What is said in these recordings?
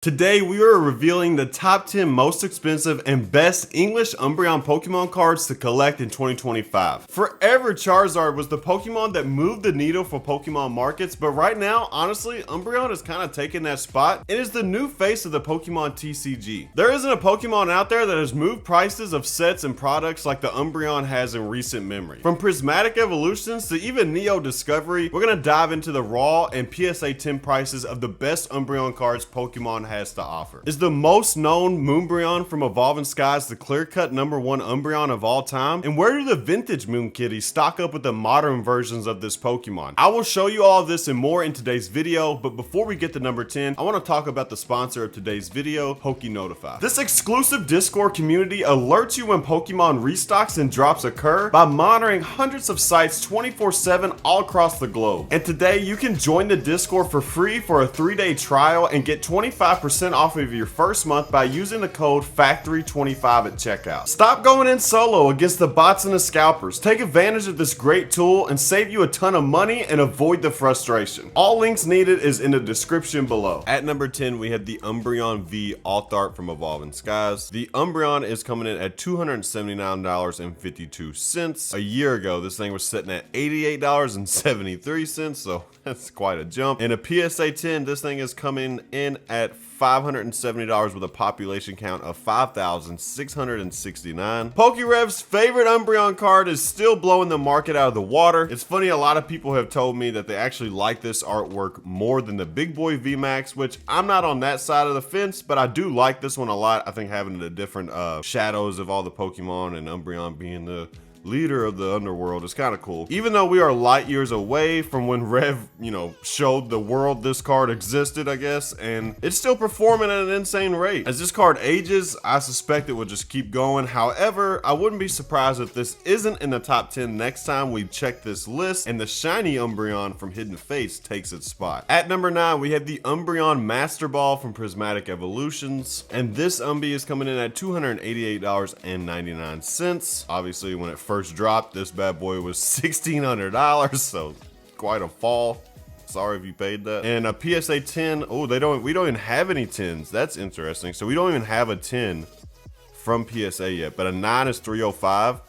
Today we are revealing the top 10 most expensive and best English Umbreon Pokemon cards to collect in 2025. Forever Charizard was the Pokemon that moved the needle for Pokemon markets, but right now, honestly, Umbreon is kind of taking that spot and is the new face of the Pokemon TCG. There isn't a Pokemon out there that has moved prices of sets and products like the Umbreon has in recent memory. From Prismatic Evolutions to even Neo Discovery, we're going to dive into the raw and PSA 10 prices of the best Umbreon cards Pokemon has to offer. Is the most known Umbreon from Evolving Skies the clear-cut #1 Umbreon of all time? And where do the vintage Moon Kitties stock up with the modern versions of this Pokemon? I will show you all of this and more in today's video, but before we get to number 10, I want to talk about the sponsor of today's video, PokeNotify. This exclusive Discord community alerts you when Pokemon restocks and drops occur by monitoring hundreds of sites 24/7 all across the globe. And today you can join the Discord for free for a 3-day trial and get 25% off of your first month by using the code FACTORY25 at checkout. Stop going in solo against the bots and the scalpers. Take advantage of this great tool and save you a ton of money and avoid the frustration. All links needed is in the description below. At number 10, we have the Umbreon V Alt Art from Evolving Skies. The Umbreon is coming in at $279.52. A year ago, this thing was sitting at $88.73, so that's quite a jump. And a PSA 10, this thing is coming in at $570 with a population count of 5,669. PokeRev's favorite Umbreon card is still blowing the market out of the water. It's funny, a lot of people have told me that they actually like this artwork more than the Big Boy VMAX, which I'm not on that side of the fence, but I do like this one a lot. I think having the different shadows of all the Pokemon and Umbreon being the leader of the underworld is kind of cool. Even though we are light years away from when Rev, showed the world this card existed, I guess, and it's still performing at an insane rate. As this card ages, I suspect it will just keep going. However, I wouldn't be surprised if this isn't in the top 10 next time we check this list and the shiny Umbreon from Hidden Fates takes its spot. At number 9, we have the Umbreon Master Ball from Prismatic Evolutions, and this Umbie is coming in at $288.99. Obviously, when it first dropped, this bad boy was $1,600, so quite a fall. Sorry if you paid that. And a PSA 10, oh, we don't even have any 10s. That's interesting. So we don't even have a 10 from PSA yet, but a 9 is 305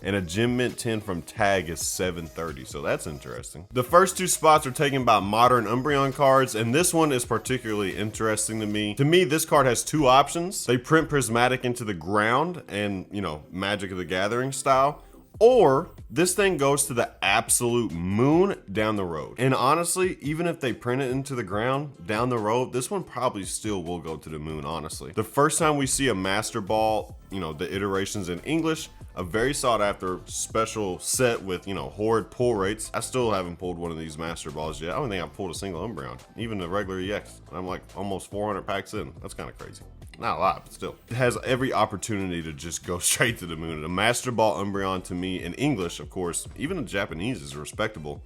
and a Gem Mint 10 from Tag is 730, so that's interesting. The first two spots are taken by modern Umbreon cards, and this one is particularly interesting to me. To me, this card has two options. They print Prismatic into the ground and, Magic of the Gathering style, or this thing goes to the absolute moon down the road. And honestly, even if they print it into the ground down the road, this one probably still will go to the moon, honestly. The first time we see a Master Ball, the iterations in English, a very sought after special set with, horrid pull rates. I still haven't pulled one of these Master Balls yet. I don't think I've pulled a single Umbreon, even the regular EX. I'm like almost 400 packs in. That's kind of crazy. Not a lot, but still. It has every opportunity to just go straight to the moon. A Master Ball Umbreon to me in English, of course, even in Japanese is respectable.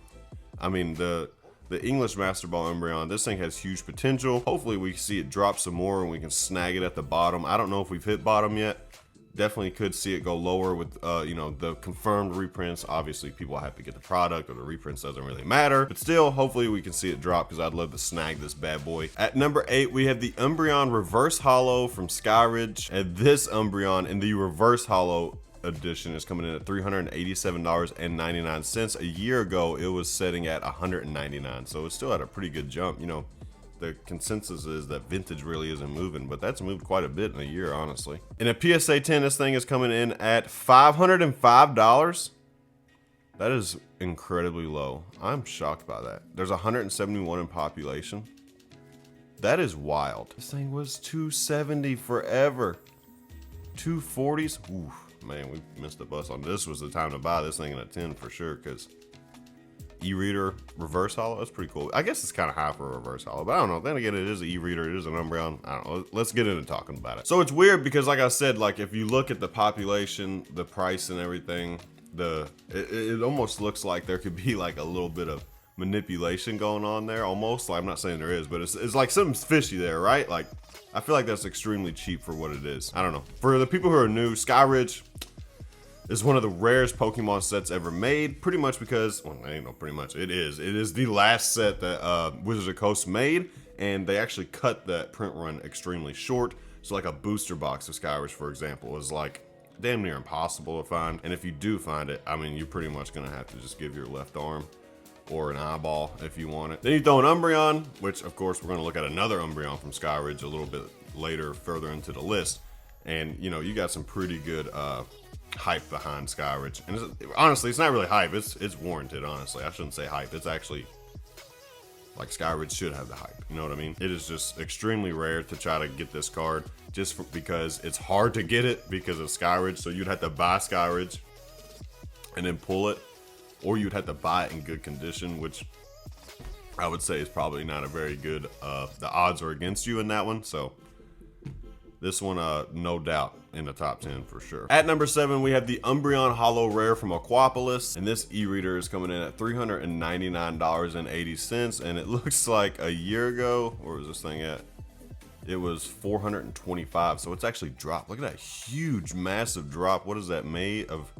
I mean, the English Master Ball Umbreon, this thing has huge potential. Hopefully we see it drop some more and we can snag it at the bottom. I don't know if we've hit bottom yet. Definitely could see it go lower with, the confirmed reprints. Obviously, people have to get the product, or the reprints doesn't really matter. But still, hopefully we can see it drop because I'd love to snag this bad boy. At number 8, we have the Umbreon Reverse Holo from SkyRidge. And this Umbreon in the Reverse Holo edition is coming in at $387.99. A year ago, it was sitting at $199. So it's still at a pretty good jump. The consensus is that vintage really isn't moving, but that's moved quite a bit in a year, honestly. In a PSA 10, this thing is coming in at $505. That is incredibly low. I'm shocked by that. There's 171 in population. That is wild. This thing was $270 forever. 240s. Ooh, man, we missed the bus on this. Was the time to buy this thing in a 10 for sure, because e-reader reverse holo, that's pretty cool. I guess it's kind of high for a reverse holo, but I don't know. Then again, it is an e-reader, it is an Umbreon. I don't know. Let's get into talking about it. So it's weird because, like I said, like if you look at the population, the price and everything, it almost looks like there could be like a little bit of manipulation going on there, almost. Like, I'm not saying there is, but it's like something's fishy there, right? Like, I feel like that's extremely cheap for what it is. I don't know. For the people who are new, SkyRidge is one of the rarest Pokemon sets ever made, pretty much because, well, ain't no pretty much, it is the last set that Wizards of the Coast made, and they actually cut that print run extremely short. So like a booster box of SkyRidge, for example, is like damn near impossible to find. And if you do find it, I mean, you're pretty much gonna have to just give your left arm or an eyeball if you want it. Then you throw an Umbreon, which of course we're gonna look at another Umbreon from SkyRidge a little bit later, further into the list. And you know, you got some pretty good hype behind SkyRidge. And honestly, it's not really hype, it's warranted, honestly. I shouldn't say hype, it's actually like SkyRidge should have the hype, you know what I mean? It is just extremely rare to try to get this card just because it's hard to get it because of SkyRidge. So you'd have to buy SkyRidge and then pull it, or you'd have to buy it in good condition, which I would say is probably not a very good, the odds are against you in that one. So this one, no doubt in the top 10 for sure. At number 7, we have the Umbreon Holo Rare from Aquapolis, and this e-reader is coming in at $399.80, and it looks like a year ago, where was this thing at? It was $425, so it's actually dropped. Look at that huge, massive drop. What is that made of?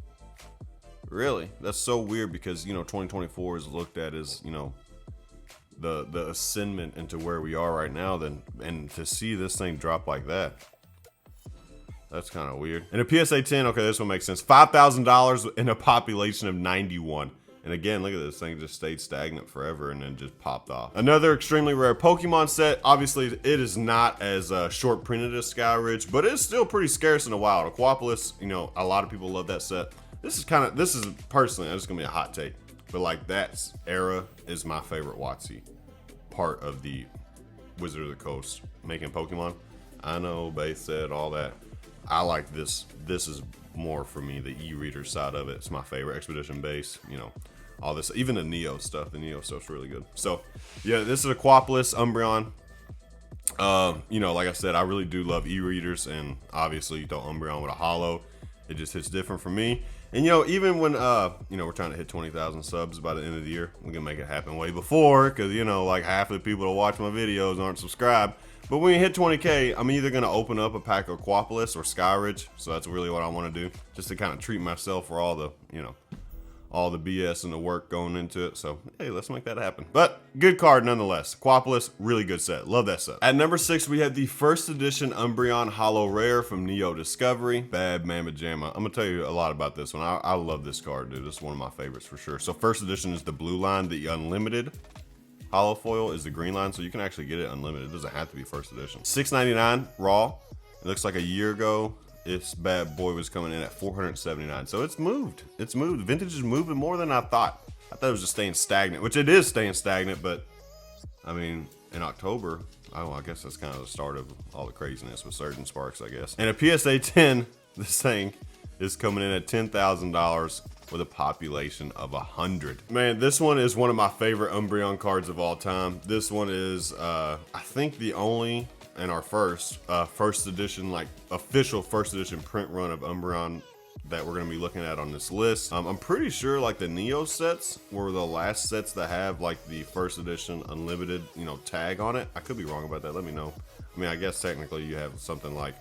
Really? That's so weird because, you know, 2024 is looked at as, you know, the ascendment into where we are right now, then, and to see this thing drop like that, that's kind of weird. And a PSA 10, okay, this one makes sense. $5,000 in a population of 91. And again, look at this thing, just stayed stagnant forever and then just popped off. Another extremely rare Pokemon set. Obviously, it is not as short printed as SkyRidge, but it's still pretty scarce in the wild. Aquapolis, you know, a lot of people love that set. This is personally, this is gonna be a hot take, but like that era is my favorite WotC part of the Wizard of the Coast making Pokemon. I know, base set, all that. I like this. This is more for me, the e-reader side of it. It's my favorite. Expedition base, you know, all this, even the Neo stuff. The Neo stuff's really good. So yeah, this is Aquapolis, Umbreon. You know, like I said, I really do love e-readers, and obviously you throw Umbreon with a holo, it just hits different for me. And you know, even when you know, we're trying to hit 20,000 subs by the end of the year, we're gonna make it happen way before, because you know, like half of the people that watch my videos aren't subscribed. But when you hit 20K, I'm either gonna open up a pack of Aquapolis or SkyRidge. So that's really what I want to do, just to kind of treat myself for all the, you know, all the BS and the work going into it. So hey, let's make that happen. But good card nonetheless. Aquapolis, really good set. Love that set. At number 6, we have the first edition Umbreon Holo Rare from Neo Discovery. Bad Mamba Jamma. I'm gonna tell you a lot about this one. I love this card, dude. This is one of my favorites for sure. So first edition is the blue line. The unlimited holo foil is the green line, so you can actually get it unlimited. It doesn't have to be first edition. $6.99 raw. It looks like a year ago this bad boy was coming in at $479. So it's moved. It's moved. Vintage is moving more than I thought. I thought it was just staying stagnant, which it is staying stagnant, but I mean, in October, oh, I guess that's kind of the start of all the craziness with Surgeon Sparks, I guess. And a PSA 10, this thing is coming in at $10,000 with a population of 100. Man, this one is one of my favorite Umbreon cards of all time. This one is, I think, the only and our first edition, like official first edition print run of Umbreon that we're gonna be looking at on this list. I'm pretty sure like the Neo sets were the last sets that have like the first edition unlimited, you know, tag on it. I could be wrong about that. Let me know. I mean, I guess technically you have something like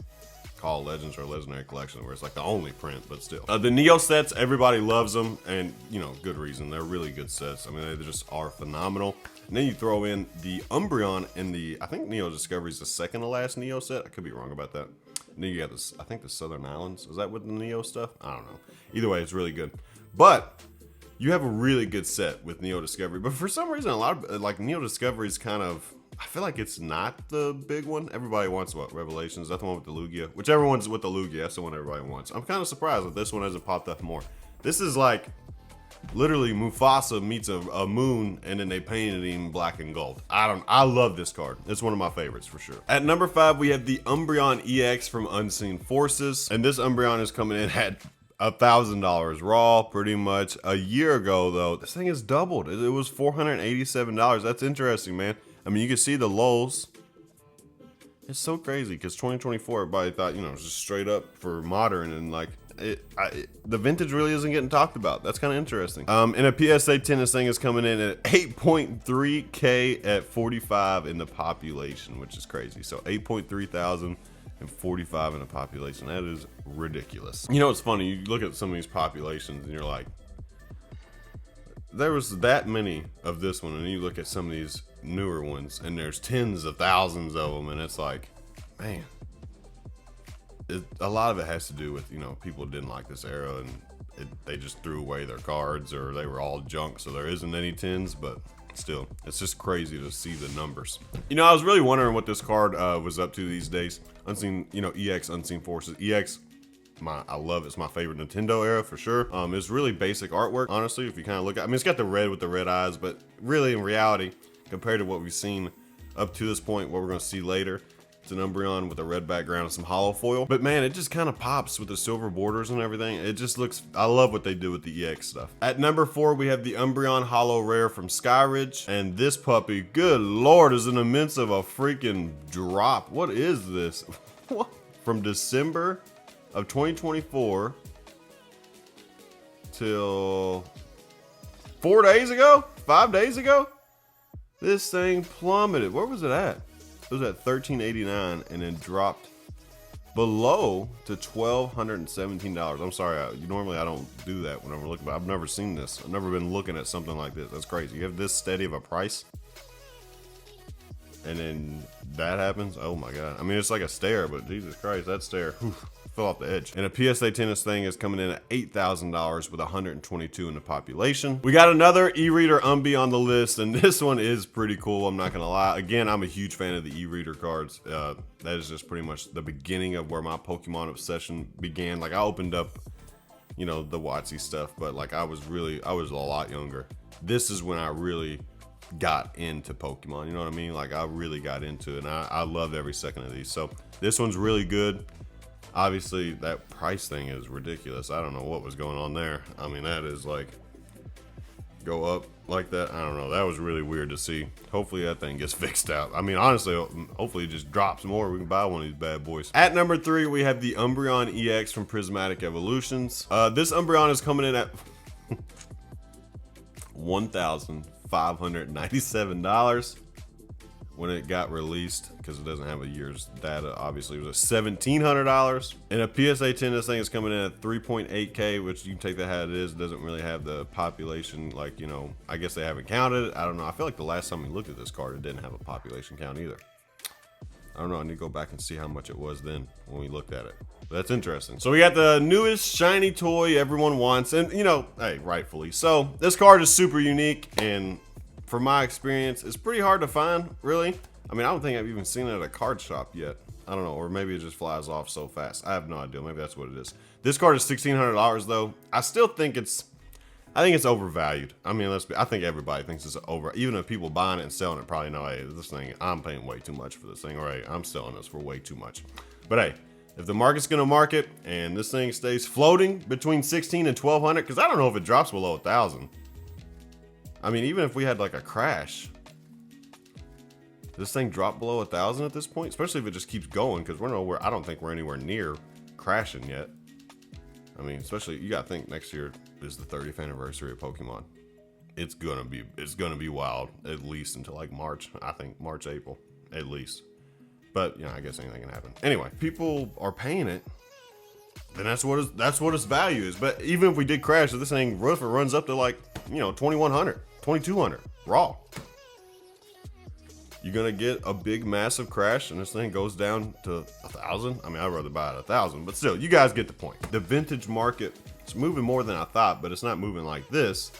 Call Legends or Legendary Collection where it's like the only print, but still. The Neo sets, everybody loves them, and you know, good reason. They're really good sets. I mean, they just are phenomenal. And then you throw in the Umbreon in the, I think Neo Discovery is the second to last Neo set. I could be wrong about that. And then you got this, I think the Southern Islands. Is that with the Neo stuff? I don't know. Either way, it's really good. But you have a really good set with Neo Discovery. But for some reason, a lot of, like, Neo Discovery is kind of, I feel like it's not the big one. Everybody wants what? Revelations. That's the one with the Lugia. Whichever one's with the Lugia, that's the one everybody wants. I'm kind of surprised that this one hasn't popped up more. This is like literally Mufasa meets a moon, and then they painted him black and gold. I love this card. It's one of my favorites for sure. At number 5, we have the Umbreon EX from Unseen Forces, and this Umbreon is coming in at $1,000 raw, pretty much. A year ago though, this thing has doubled. It was $487. That's interesting, man. I mean, you can see the lows. It's so crazy because 2024, everybody thought, you know, just straight up for modern, and like the vintage really isn't getting talked about. That's kind of interesting. In a PSA 10, this thing is coming in at 8.3K at 45 in the population, which is crazy. So 8.3 thousand and 45 in the population. That is ridiculous. You know, it's funny. You look at some of these populations and you're like, there was that many of this one, and you look at some of these newer ones, and there's tens of thousands of them, and it's like, man, a lot of it has to do with, you know, people didn't like this era and they just threw away their cards, or they were all junk, so there isn't any tens. But still, it's just crazy to see the numbers. You know, I was really wondering what this card was up to these days. Unseen, you know, EX Unseen Forces. EX, I love it. It's my favorite Nintendo era for sure. It's really basic artwork, honestly, if you kind of look at, I mean, it's got the red with the red eyes, but really in reality, compared to what we've seen up to this point, what we're gonna see later, it's an Umbreon with a red background and some holo foil. But man, it just kind of pops with the silver borders and everything. It just looks, I love what they do with the EX stuff. At number 4, we have the Umbreon Holo Rare from SkyRidge. And this puppy, good Lord, is an immense of a freaking drop. What is this? What? From December of 2024 till 4 days ago, 5 days ago, this thing plummeted. Where was it at? It was at $13.89 and then dropped below to $1,217. I'm sorry, normally I don't do that when I'm looking, but I've never seen this. I've never been looking at something like this. That's crazy. You have this steady of a price, and then that happens. Oh my God. I mean, it's like a stare, but Jesus Christ, that stare, whew, fell off the edge. And a PSA tennis thing is coming in at $8,000 with 122 in the population. We got another e-reader Umbi on the list, and this one is pretty cool. I'm not gonna lie. Again, I'm a huge fan of the e-reader cards. That is just pretty much the beginning of where my Pokemon obsession began. Like, I opened up, you know, the WotC stuff, but like I was a lot younger. This is when I really got into Pokemon, you know what I mean? Like, I really got into it, and I loved every second of these. So this one's really good. Obviously, that price thing is ridiculous. I don't know what was going on there. I mean, that is like, go up like that. I don't know. That was really weird to see. Hopefully that thing gets fixed out. I mean, honestly, hopefully it just drops more. We can buy one of these bad boys. At number 3, we have the Umbreon EX from Prismatic Evolutions. This Umbreon is coming in at $1,597 when it got released, because it doesn't have a year's data. Obviously, it was $1,700. And a PSA 10, this thing is coming in at 3.8K, which you can take that how it is. It doesn't really have the population, like, you know, I guess they haven't counted it. I don't know. I feel like the last time we looked at this card, it didn't have a population count either. I don't know. I need to go back and see how much it was then when we looked at it. But that's interesting. So we got the newest shiny toy everyone wants, and, you know, hey, rightfully so. This card is super unique, and from my experience, it's pretty hard to find, really. I mean, I don't think I've even seen it at a card shop yet. I don't know, or maybe it just flies off so fast. I have no idea. Maybe that's what it is. This card is $1,600 though. I still think it's overvalued. I mean, I think everybody thinks it's over. Even if people buying it and selling it probably know, hey, this thing, I'm paying way too much for this thing, or hey, I'm selling this for way too much. But hey, if the market's gonna market and this thing stays floating between 16 and 1,200, because I don't know if it drops below 1,000. I mean, even if we had like a crash, this thing dropped below 1,000 at this point, especially if it just keeps going, because I don't think we're anywhere near crashing yet. I mean, especially, you gotta think next year is the 30th anniversary of Pokemon. It's gonna be wild, at least until like March. I think March, April, at least. But you know, I guess anything can happen. Anyway, people are paying it, then that's what its value is. But even if we did crash, if this thing runs up to like, you know, 2,100, 2,200 raw, you're gonna get a big massive crash and this thing goes down to 1,000. I mean, I'd rather buy it 1,000, but still, you guys get the point. The vintage market, it's moving more than I thought, but it's not moving like this.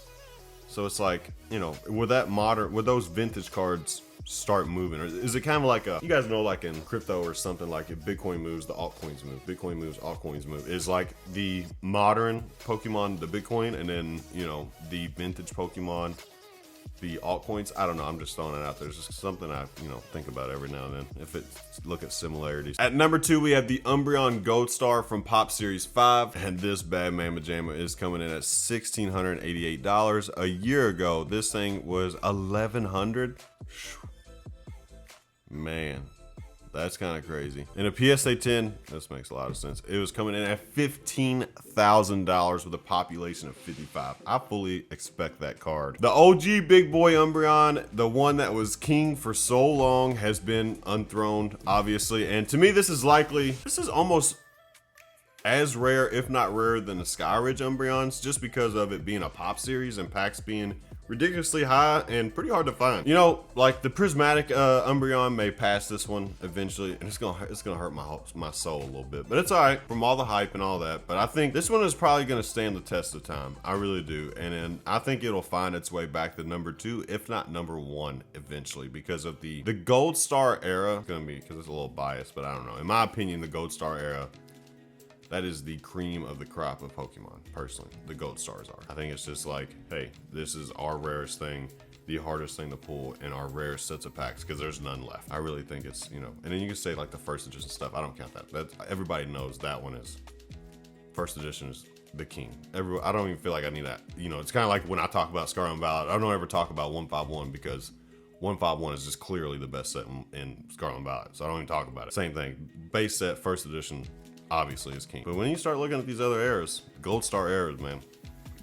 So it's like, you know, would those vintage cards start moving? Or is it kind of like you guys know, like in crypto or something, like if Bitcoin moves, the altcoins move. Bitcoin moves, altcoins move. Is like the modern Pokemon, the Bitcoin, and then, you know, the vintage Pokemon, the altcoins. I don't know. I'm just throwing it out there. It's just something I, you know, think about every now and then. If it look at similarities. At number 2, we have the Umbreon Gold Star from Pop Series 5, and this bad mamma jamma is coming in at $1,688. A year ago, this thing was $1,100. Man, that's kind of crazy. In a PSA 10, this makes a lot of sense. It was coming in at $15,000 with a population of 55. I fully expect that card. The OG big boy Umbreon, the one that was king for so long, has been unthroned, obviously. And to me, this is almost as rare, if not rarer, than the SkyRidge Umbreons, just because of it being a pop series and packs being ridiculously high and pretty hard to find. You know, like the Prismatic Umbreon may pass this one eventually, and it's gonna hurt my soul a little bit, but it's all right from all the hype and all that. But I think this one is probably gonna stand the test of time. I really do, and then I think it'll find its way back to number 2, if not number 1, eventually, because of the Gold Star era. It's gonna be, because it's a little biased, but I don't know. In my opinion, the Gold Star era, that is the cream of the crop of Pokemon, personally. The Gold Stars are. I think it's just like, hey, this is our rarest thing, the hardest thing to pull, and our rarest sets of packs, because there's none left. I really think it's, you know, and then you can say like the first edition stuff. I don't count that. Everybody knows that one is, first edition is the king. I don't even feel like I need that. You know, it's kind of like when I talk about Scarlet and Violet, I don't ever talk about 151 because 151 is just clearly the best set in Scarlet and Violet, so I don't even talk about it. Same thing, base set, first edition, obviously is king. But when you start looking at these other eras, Gold Star eras, man,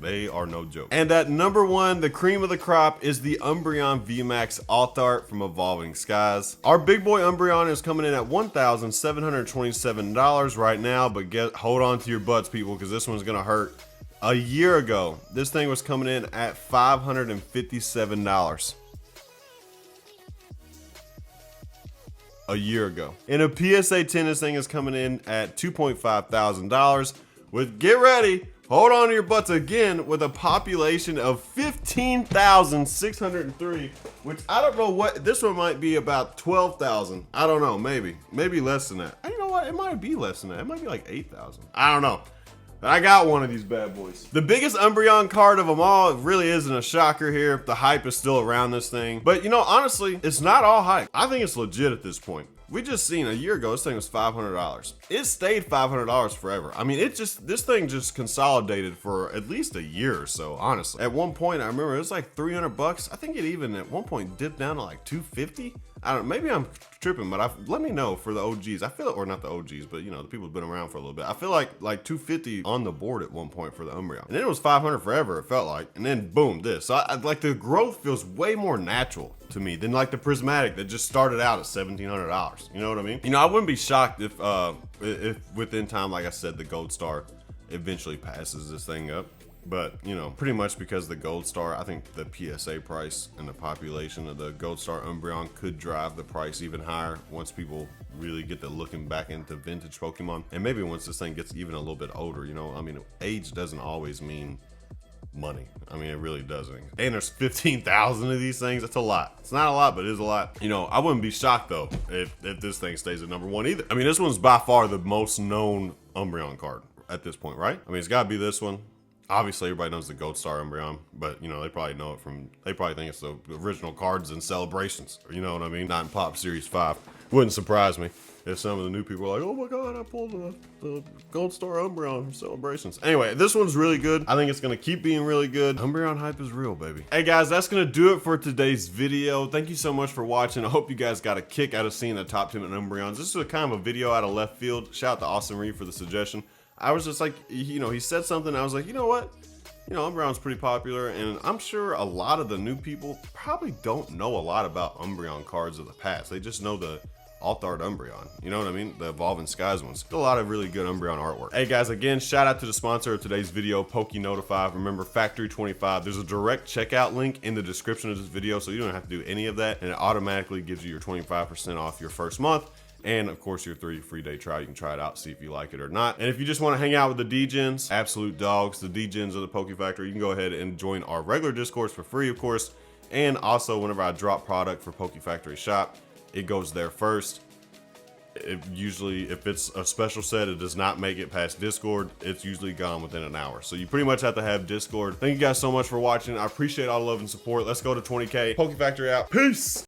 they are no joke. And at number 1, the cream of the crop, is the Umbreon Vmax Alt Art from Evolving Skies. Our big boy Umbreon is coming in at $1,727 right now, but hold on to your butts, people, because this one's gonna hurt. A year ago, this thing was coming in at $557. A year ago. In a PSA 10, this thing is coming in at $2.5 thousand with, get ready, hold on to your butts again, with a population of 15,603, which I don't know what, this one might be about 12,000. I don't know, maybe less than that. You know what, it might be less than that. It might be like 8,000. I don't know. But I got one of these bad boys. The biggest Umbreon card of them all. It really isn't a shocker here. The hype is still around this thing. But you know, honestly, it's not all hype. I think it's legit at this point. We just seen a year ago, this thing was $500. It stayed $500 forever. I mean, this thing just consolidated for at least a year or so, honestly. At one point, I remember it was like 300 bucks. I think it even at one point dipped down to like 250. I don't know, maybe I'm tripping, but let me know for the OGs. I feel, or not the OGs, but you know, the people who've been around for a little bit. I feel like 250 on the board at one point for the Umbreon. And then it was 500 forever, it felt like. And then boom, this. So like the growth feels way more natural to me than like the Prismatic that just started out at $1,700. You know what I mean? You know, I wouldn't be shocked if within time, like I said, the Gold Star eventually passes this thing up. But, you know, pretty much because the Gold Star, I think the PSA price and the population of the Gold Star Umbreon could drive the price even higher once people really get to looking back into vintage Pokemon. And maybe once this thing gets even a little bit older, you know, I mean, age doesn't always mean money. I mean, it really doesn't. And there's 15,000 of these things. That's a lot. It's not a lot, but it is a lot. You know, I wouldn't be shocked though if this thing stays at number 1 either. I mean, this one's by far the most known Umbreon card at this point, right? I mean, it's gotta be this one. Obviously, everybody knows the Gold Star Umbreon, but you know, they probably know it from, they probably think it's the original cards in Celebrations, you know what I mean? Not in Pop Series 5. Wouldn't surprise me if some of the new people are like, oh my God, I pulled the Gold Star Umbreon from Celebrations. Anyway, this one's really good. I think it's gonna keep being really good. Umbreon hype is real, baby. Hey guys, that's gonna do it for today's video. Thank you so much for watching. I hope you guys got a kick out of seeing the top 10 Umbreons. This is a kind of a video out of left field. Shout out to Austin Reed for the suggestion. I was just like, you know, he said something. I was like, you know what? You know, Umbreon's pretty popular, and I'm sure a lot of the new people probably don't know a lot about Umbreon cards of the past. They just know the Alt Art Umbreon, you know what I mean? The Evolving Skies ones. A lot of really good Umbreon artwork. Hey guys, again, shout out to the sponsor of today's video, PokeNotify. Remember, Factory 25. There's a direct checkout link in the description of this video, so you don't have to do any of that, and it automatically gives you your 25% off your first month. And of course, your 3 free day trial. You can try it out, see if you like it or not. And if you just want to hang out with the D-Gens, absolute dogs, the D-Gens of the Poke Factory, you can go ahead and join our regular Discords for free, of course. And also, whenever I drop product for Poke Factory Shop, it goes there first. Usually, if it's a special set, it does not make it past Discord. It's usually gone within an hour. So you pretty much have to have Discord. Thank you guys so much for watching. I appreciate all the love and support. Let's go to 20K. Poke Factory out. Peace.